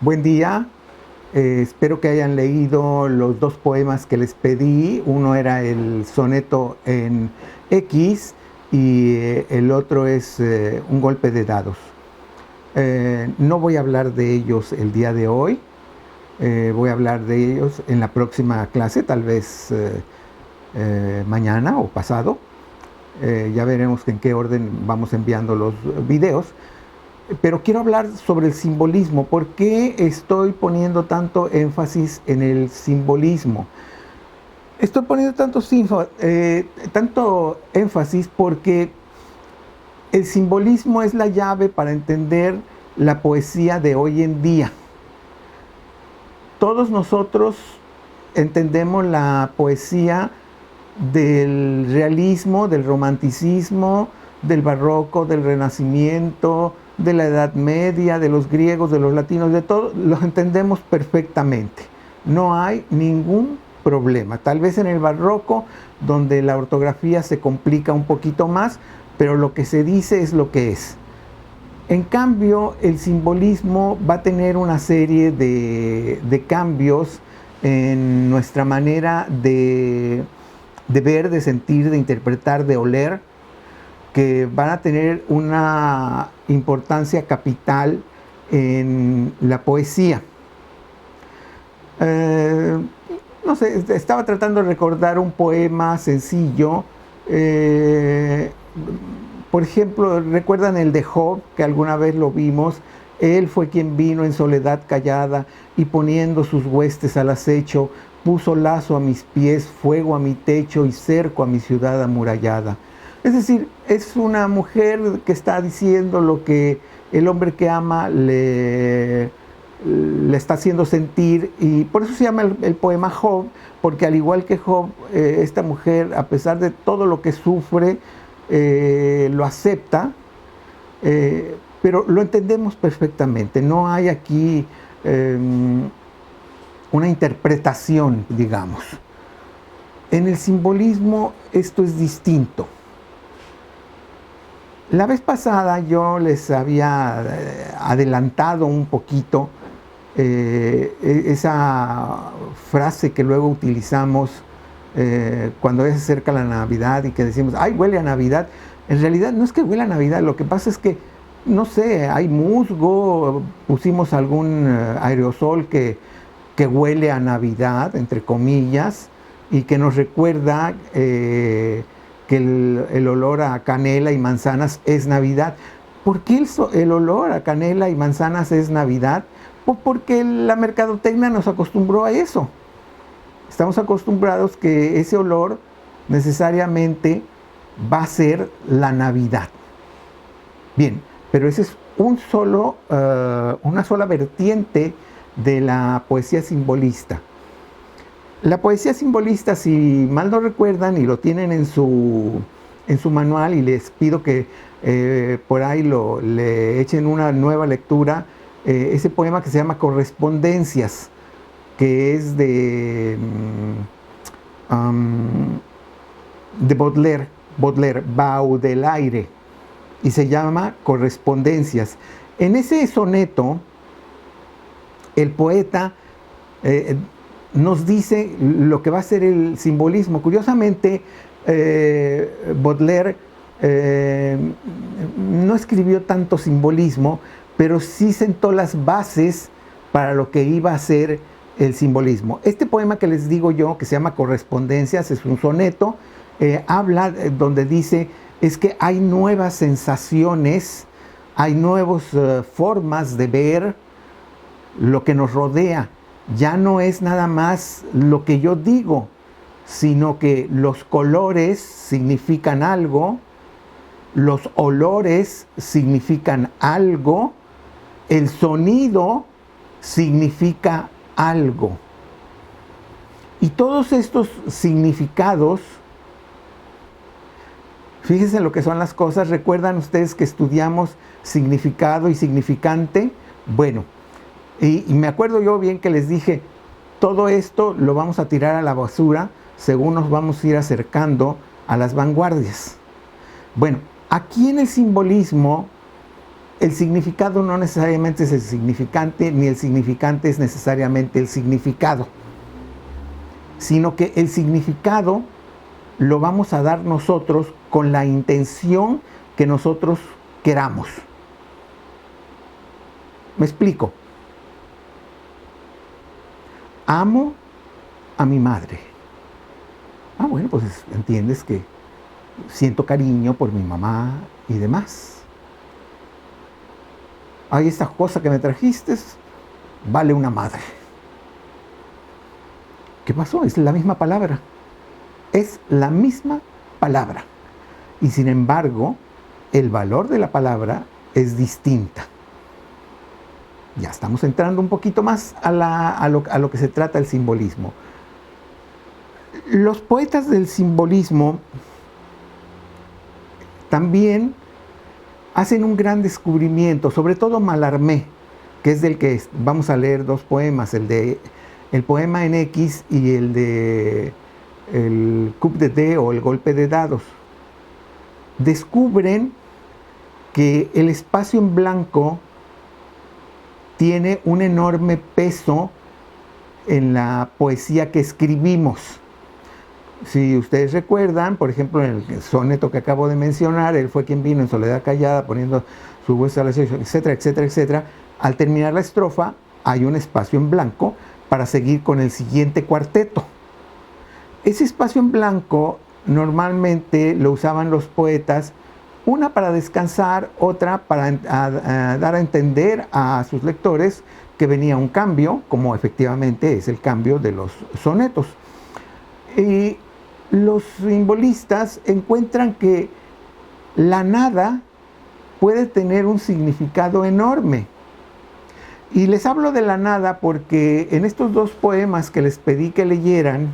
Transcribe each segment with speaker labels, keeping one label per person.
Speaker 1: Buen día, espero que hayan leído los dos poemas que les pedí. Uno era el soneto en X y el otro es un golpe de dados. No voy a hablar de ellos el día de hoy, voy a hablar de ellos en la próxima clase, tal vez mañana o pasado. Ya veremos en qué orden vamos enviando los videos. Pero quiero hablar sobre el simbolismo. ¿Por qué estoy poniendo tanto énfasis en el simbolismo? Estoy poniendo tanto énfasis porque el simbolismo es la llave para entender la poesía de hoy en día. Todos nosotros entendemos la poesía del realismo, del romanticismo, del barroco, del renacimiento, de la Edad Media, de los griegos, de los latinos, de todo, los entendemos perfectamente. No hay ningún problema. Tal vez en el barroco, donde la ortografía se complica un poquito más, pero lo que se dice es lo que es. En cambio, el simbolismo va a tener una serie de cambios en nuestra manera de ver, de sentir, de interpretar, de oler, que van a tener una importancia capital en la poesía. No sé, estaba tratando de recordar un poema sencillo. Por ejemplo, ¿recuerdan el de Job, que alguna vez lo vimos? Él fue quien vino en soledad callada y poniendo sus huestes al acecho, puso lazo a mis pies, fuego a mi techo y cerco a mi ciudad amurallada. Es decir, es una mujer que está diciendo lo que el hombre que ama le está haciendo sentir, y por eso se llama el poema Job, porque al igual que Job, esta mujer, a pesar de todo lo que sufre, lo acepta, pero lo entendemos perfectamente. No hay aquí una interpretación, digamos. En el simbolismo esto es distinto. La vez pasada yo les había adelantado un poquito esa frase que luego utilizamos cuando se acerca la Navidad y que decimos, ¡ay, huele a Navidad! En realidad no es que huele a Navidad, lo que pasa es que, no sé, hay musgo, pusimos algún aerosol que huele a Navidad, entre comillas, y que nos recuerda que el olor a canela y manzanas es Navidad. ¿Por qué el olor a canela y manzanas es Navidad? Pues porque la mercadotecnia nos acostumbró a eso. Estamos acostumbrados que ese olor necesariamente va a ser la Navidad. Bien, pero ese es una sola vertiente de la poesía simbolista. La poesía simbolista, si mal no recuerdan y lo tienen en su manual, y les pido que por ahí le echen una nueva lectura, ese poema que se llama Correspondencias, que es de Baudelaire, Baudelaire, y se llama Correspondencias. En ese soneto, el poeta nos dice lo que va a ser el simbolismo. Curiosamente, Baudelaire no escribió tanto simbolismo, pero sí sentó las bases para lo que iba a ser el simbolismo. Este poema que les digo yo, que se llama Correspondencias, es un soneto, habla donde dice, es que hay nuevas sensaciones, hay nuevas formas de ver lo que nos rodea. Ya no es nada más lo que yo digo, sino que los colores significan algo, los olores significan algo, el sonido significa algo. Y todos estos significados, fíjense lo que son las cosas. ¿Recuerdan ustedes que estudiamos significado y significante? Bueno, y me acuerdo yo bien que les dije, todo esto lo vamos a tirar a la basura según nos vamos a ir acercando a las vanguardias. Bueno, aquí en el simbolismo el significado no necesariamente es el significante, ni el significante es necesariamente el significado, sino que el significado lo vamos a dar nosotros con la intención que nosotros queramos. ¿Me explico? Amo a mi madre. Bueno, pues entiendes que siento cariño por mi mamá y demás. Esta cosa que me trajiste vale una madre. ¿Qué pasó? Es la misma palabra. Es la misma palabra. Y sin embargo, el valor de la palabra es distinta. Ya estamos entrando un poquito más a lo que se trata el simbolismo. Los poetas del simbolismo también hacen un gran descubrimiento, sobre todo Mallarmé, que es del que vamos a leer dos poemas, el poema en X y el de el coup de dés o el golpe de dados. Descubren que el espacio en blanco tiene un enorme peso en la poesía que escribimos. Si ustedes recuerdan, por ejemplo, en el soneto que acabo de mencionar, él fue quien vino en soledad callada, poniendo su hueso a la etcétera, etcétera, etcétera. Al terminar la estrofa, hay un espacio en blanco para seguir con el siguiente cuarteto. Ese espacio en blanco normalmente lo usaban los poetas, una para descansar, otra para dar a entender a sus lectores que venía un cambio, como efectivamente es el cambio de los sonetos. Y los simbolistas encuentran que la nada puede tener un significado enorme. Y les hablo de la nada porque en estos dos poemas que les pedí que leyeran,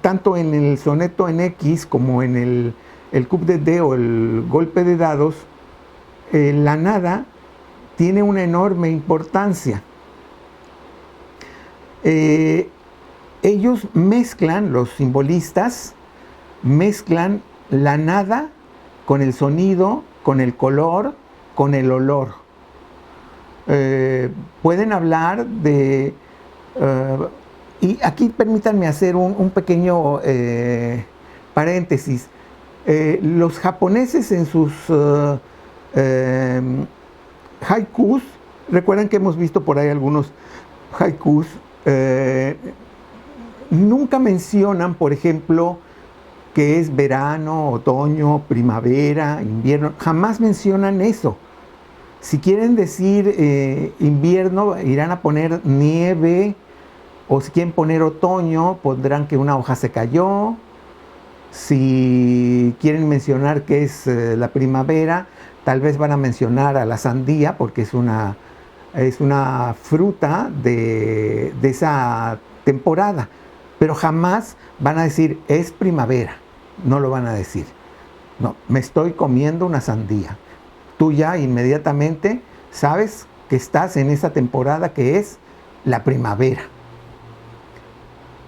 Speaker 1: tanto en el soneto en X como en el coup de dés o el golpe de dados, la nada tiene una enorme importancia. Ellos mezclan, los simbolistas, mezclan la nada con el sonido, con el color, con el olor. Pueden hablar de... y aquí permítanme hacer un pequeño paréntesis. Los japoneses en sus haikus, recuerdan que hemos visto por ahí algunos haikus, nunca mencionan, por ejemplo, que es verano, otoño, primavera, invierno. Jamás mencionan eso. Si quieren decir invierno, irán a poner nieve, o si quieren poner otoño, pondrán que una hoja se cayó. Si quieren mencionar que es la primavera, tal vez van a mencionar a la sandía, porque es una fruta de esa temporada. Pero jamás van a decir, es primavera. No lo van a decir. No, me estoy comiendo una sandía. Tú ya inmediatamente sabes que estás en esa temporada que es la primavera.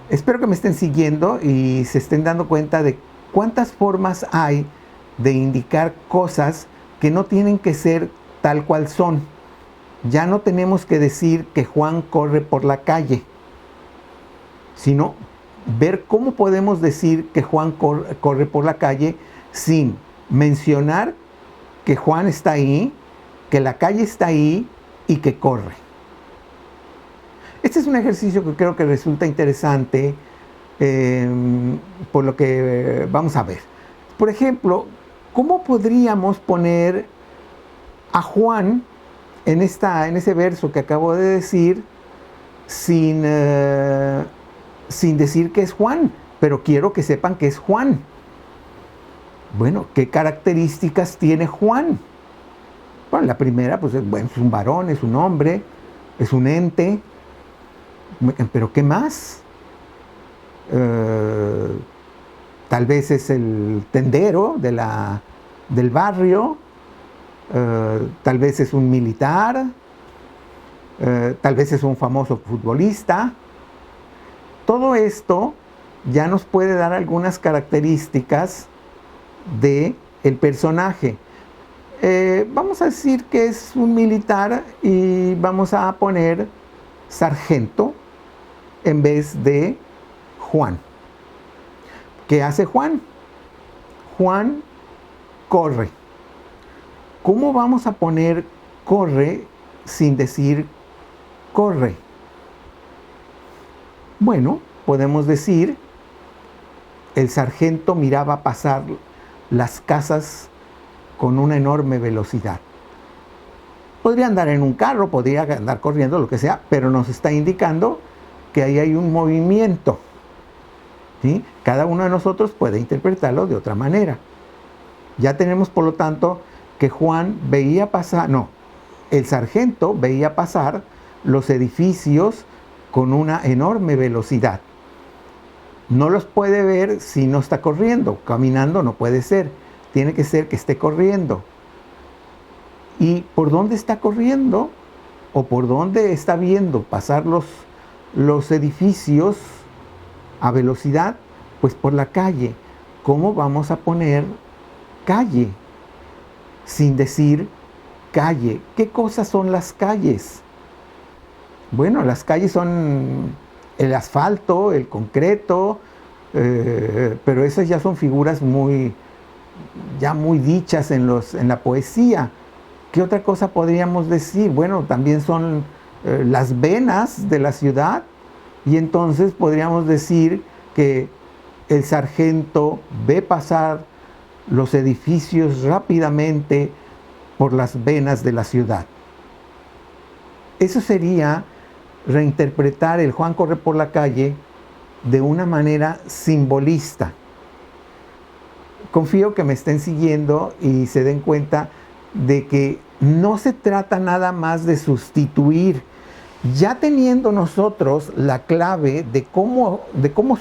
Speaker 1: Espero que me estén siguiendo y se estén dando cuenta de cuántas formas hay de indicar cosas que no tienen que ser tal cual son. Ya no tenemos que decir que Juan corre por la calle, sino ver cómo podemos decir que Juan corre por la calle sin mencionar que Juan está ahí, que la calle está ahí y que corre. Este es un ejercicio que creo que resulta interesante por lo que vamos a ver. Por ejemplo, ¿cómo podríamos poner a Juan en ese verso que acabo de decir sin decir que es Juan? Pero quiero que sepan que es Juan. Bueno, ¿qué características tiene Juan? Bueno, la primera, pues es un varón, es un hombre, es un ente. ¿Pero qué más? Tal vez es el tendero del barrio, tal vez es un militar, tal vez es un famoso futbolista. Todo esto ya nos puede dar algunas características del personaje. Vamos a decir que es un militar y vamos a poner sargento en vez de Juan. ¿Qué hace Juan? Juan corre. ¿Cómo vamos a poner corre sin decir corre? Bueno, podemos decir, el sargento miraba pasar las casas con una enorme velocidad. Podría andar en un carro, podría andar corriendo, lo que sea, pero nos está indicando que ahí hay un movimiento. ¿Sí? Cada uno de nosotros puede interpretarlo de otra manera. Ya tenemos, por lo tanto, que Juan veía pasar, no, el sargento veía pasar los edificios con una enorme velocidad. No los puede ver si no está corriendo, caminando no puede ser, tiene que ser que esté corriendo. ¿Y por dónde está corriendo? ¿O por dónde está viendo pasar los edificios a velocidad? Pues por la calle. ¿Cómo vamos a poner calle sin decir calle? ¿Qué cosas son las calles? Bueno, las calles son el asfalto, el concreto, pero esas ya son figuras muy dichas en la poesía. ¿Qué otra cosa podríamos decir? Bueno, también son las venas de la ciudad, y entonces podríamos decir que el sargento ve pasar los edificios rápidamente por las venas de la ciudad. Eso sería reinterpretar el Juan corre por la calle de una manera simbolista. Confío que me estén siguiendo y se den cuenta de que no se trata nada más de sustituir. Ya teniendo nosotros la clave de cómo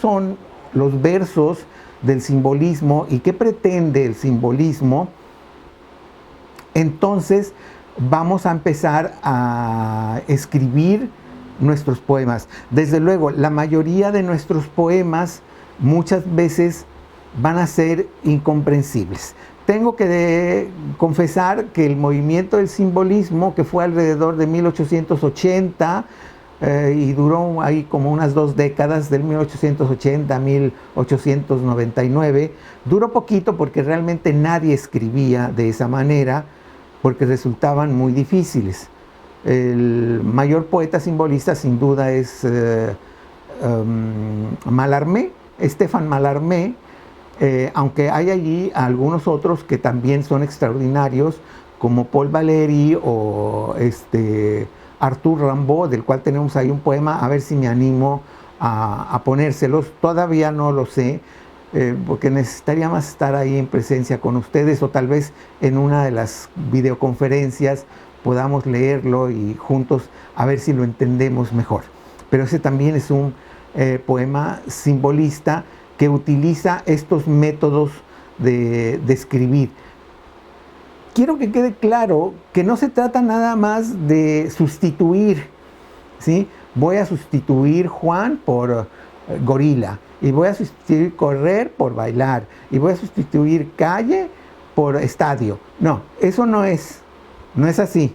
Speaker 1: son los versos del simbolismo y qué pretende el simbolismo, entonces vamos a empezar a escribir nuestros poemas. Desde luego, la mayoría de nuestros poemas muchas veces van a ser incomprensibles. Tengo que confesar que el movimiento del simbolismo, que fue alrededor de 1880 y duró ahí como unas 2 décadas, del 1880 a 1899, duró poquito porque realmente nadie escribía de esa manera, porque resultaban muy difíciles. El mayor poeta simbolista sin duda es Mallarmé, Stéphane Mallarmé, aunque hay allí algunos otros que también son extraordinarios, como Paul Valéry o Arthur Rimbaud, del cual tenemos ahí un poema, a ver si me animo a ponérselos. Todavía no lo sé, porque necesitaría más estar ahí en presencia con ustedes, o tal vez en una de las videoconferencias podamos leerlo y juntos a ver si lo entendemos mejor. Pero ese también es un poema simbolista que utiliza estos métodos de escribir. Quiero que quede claro que no se trata nada más de sustituir, ¿sí? Voy a sustituir Juan por gorila, y voy a sustituir correr por bailar, y voy a sustituir calle por estadio. No, eso no es así,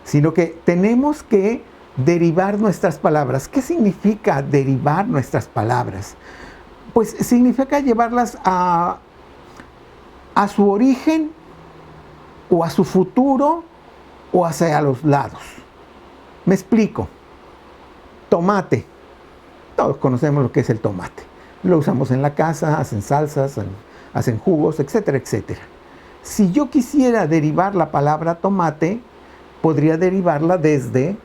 Speaker 1: sino que tenemos que derivar nuestras palabras. ¿Qué significa derivar nuestras palabras? Pues significa llevarlas a su origen, o a su futuro, o hacia los lados. Me explico. Tomate. Todos conocemos lo que es el tomate. Lo usamos en la casa, hacen salsas, hacen jugos, etcétera, etcétera. Si yo quisiera derivar la palabra tomate, podría derivarla desde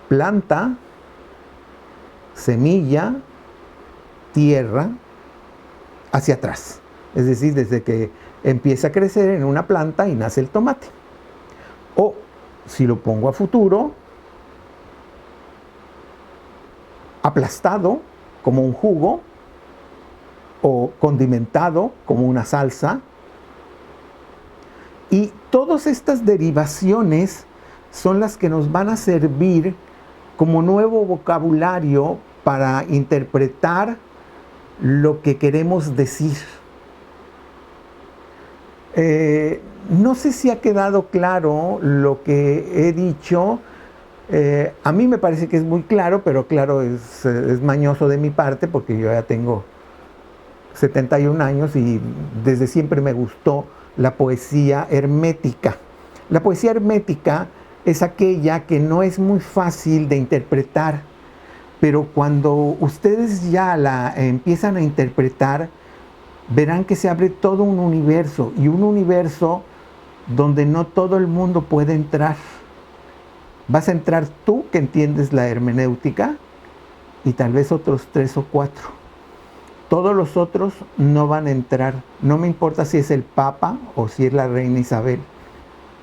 Speaker 1: planta, semilla, tierra, hacia atrás. Es decir, desde que empieza a crecer en una planta y nace el tomate. O, si lo pongo a futuro, aplastado como un jugo, o condimentado como una salsa. Y todas estas derivaciones son las que nos van a servir como nuevo vocabulario para interpretar lo que queremos decir. no sé si ha quedado claro lo que he dicho. A mí me parece que es muy claro, pero claro, es mañoso de mi parte porque yo ya tengo 71 años y desde siempre me gustó la poesía hermética. La poesía hermética es aquella que no es muy fácil de interpretar, pero cuando ustedes ya la empiezan a interpretar, verán que se abre todo un universo, y un universo donde no todo el mundo puede entrar. Vas a entrar tú, que entiendes la hermenéutica, y tal vez otros 3 o 4. Todos los otros no van a entrar. No me importa si es el Papa o si es la Reina Isabel.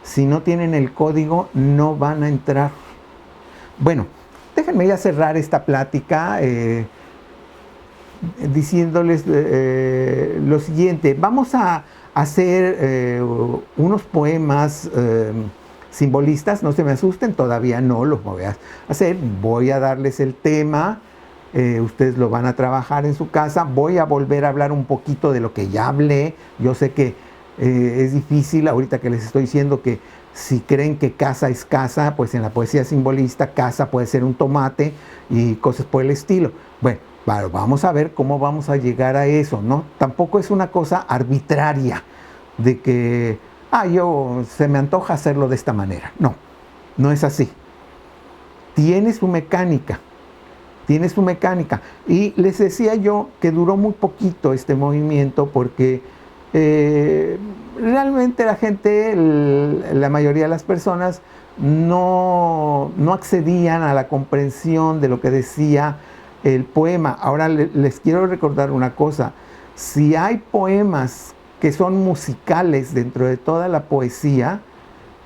Speaker 1: Si no tienen el código, no van a entrar. Bueno, déjenme ya cerrar esta plática diciéndoles lo siguiente. Vamos a hacer unos poemas simbolistas. No se me asusten, todavía no los voy a hacer. Voy a darles el tema. Ustedes lo van a trabajar en su casa. Voy a volver a hablar un poquito de lo que ya hablé. Yo sé que es difícil ahorita que les estoy diciendo que si creen que casa es casa, pues en la poesía simbolista casa puede ser un tomate y cosas por el estilo. Bueno, vamos a ver cómo vamos a llegar a eso, ¿no? Tampoco es una cosa arbitraria de que, se me antoja hacerlo de esta manera. No, no es así. Tiene su mecánica. Tiene su mecánica. Y les decía yo que duró muy poquito este movimiento porque realmente la gente, la mayoría de las personas, no accedían a la comprensión de lo que decía el poema. Ahora les quiero recordar una cosa. Si hay poemas que son musicales dentro de toda la poesía,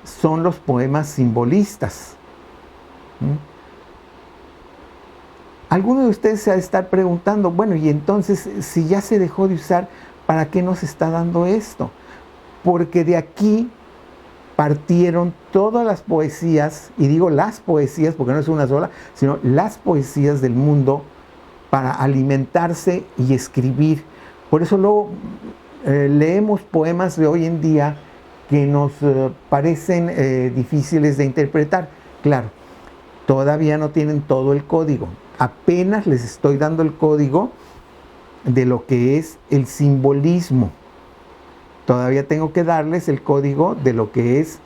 Speaker 1: son los poemas simbolistas. Alguno de ustedes se ha de estar preguntando, bueno, y entonces, si ya se dejó de usar, ¿para qué nos está dando esto? Porque de aquí partieron todas las poesías, y digo las poesías porque no es una sola, sino las poesías del mundo para alimentarse y escribir. Por eso luego leemos poemas de hoy en día que nos parecen difíciles de interpretar. Claro, todavía no tienen todo el código. Apenas les estoy dando el código de lo que es el simbolismo. Todavía tengo que darles el código de lo que es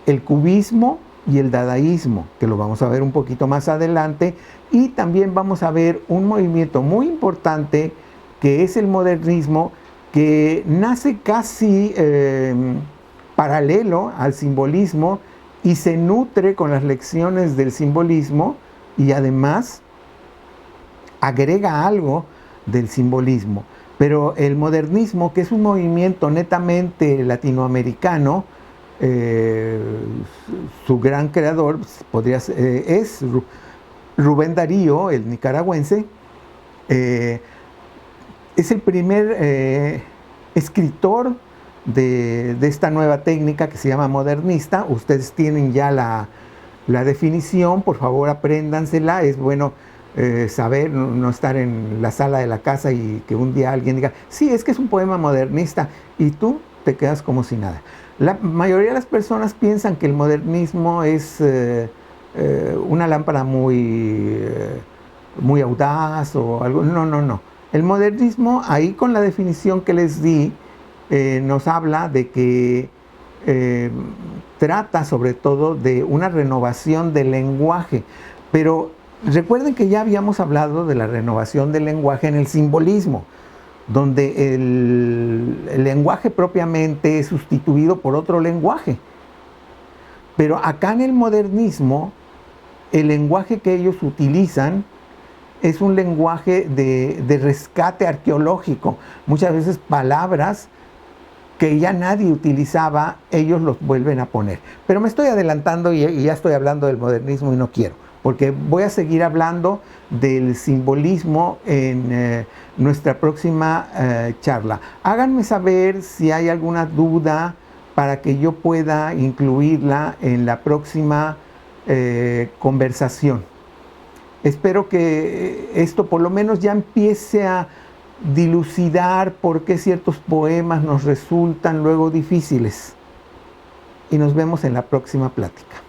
Speaker 1: el cubismo y el dadaísmo, que lo vamos a ver un poquito más adelante. Y también vamos a ver un movimiento muy importante que es el modernismo, que nace casi paralelo al simbolismo y se nutre con las lecciones del simbolismo y además agrega algo del simbolismo. Pero el modernismo, que es un movimiento netamente latinoamericano, su gran creador es Rubén Darío, el nicaragüense. Es el primer escritor de esta nueva técnica que se llama modernista. Ustedes tienen ya la definición, por favor apréndansela. Es bueno saber, no estar en la sala de la casa y que un día alguien diga, sí, es que es un poema modernista, y tú te quedas como si nada. La mayoría de las personas piensan que el modernismo es una lámpara muy audaz o algo. No. El modernismo, ahí con la definición que les di, nos habla de que trata sobre todo de una renovación del lenguaje. Pero recuerden que ya habíamos hablado de la renovación del lenguaje en el simbolismo, donde el lenguaje propiamente es sustituido por otro lenguaje. Pero acá en el modernismo, el lenguaje que ellos utilizan es un lenguaje de rescate arqueológico. Muchas veces palabras que ya nadie utilizaba, ellos los vuelven a poner. Pero me estoy adelantando y ya estoy hablando del modernismo y no quiero, porque voy a seguir hablando del simbolismo en nuestra próxima charla. Háganme saber si hay alguna duda para que yo pueda incluirla en la próxima conversación. Espero que esto por lo menos ya empiece a dilucidar por qué ciertos poemas nos resultan luego difíciles. Y nos vemos en la próxima plática.